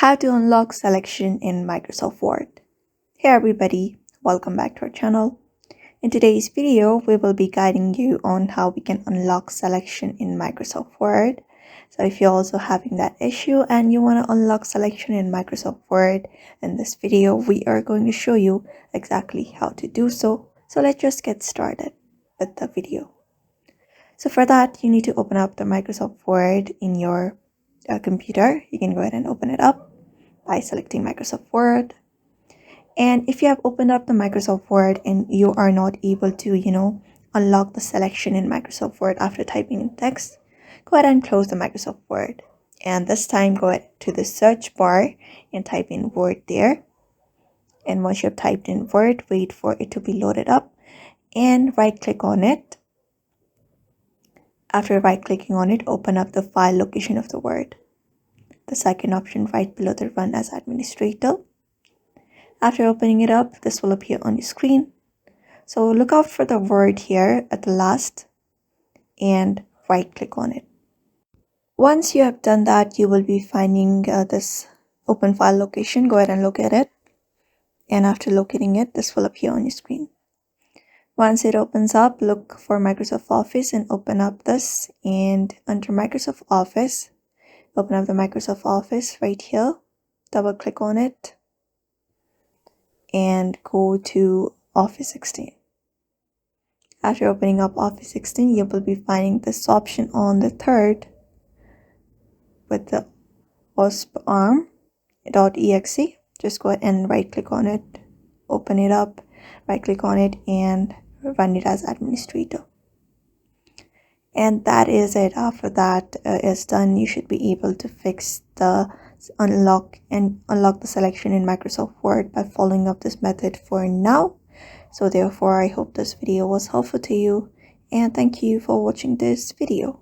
How to unlock selection in Microsoft Word. Hey everybody, welcome back to our channel. In today's video, we will be guiding you on how we can unlock selection in Microsoft Word. So if you're also having that issue and you want to unlock selection in Microsoft Word, in this video, we are going to show you exactly how to do so. So let's just get started with the video. So for that, you need to open up the Microsoft Word in your computer. You can go ahead and open it up by selecting Microsoft Word. And if you have opened up the Microsoft Word and you are not able to, unlock the selection in Microsoft Word after typing in text, go ahead and close the Microsoft Word. And this time, go ahead to the search bar and type in Word there. And once you have typed in Word, wait for it to be loaded up and right-click on it. After right-clicking on it, open up the file location of the Word. The second option right below the Run as Administrator. After opening it up, this will appear on your screen. So look out for the word here at the last and right-click on it. Once you have done that, you will be finding this open file location. Go ahead and locate it. And after locating it, this will appear on your screen. Once it opens up, look for Microsoft Office and open up this. And under Microsoft Office, open up the Microsoft Office right here. Double click on it and go to Office 16. After opening up Office 16, you will be finding this option on the third with the wasparm.exe. Just go ahead and right click on it, open it up, right click on it and run it as administrator. And that is it. After that is done, you should be able to fix the unlock the selection in Microsoft Word by following up this method for now. So therefore, I hope this video was helpful to you and thank you for watching this video.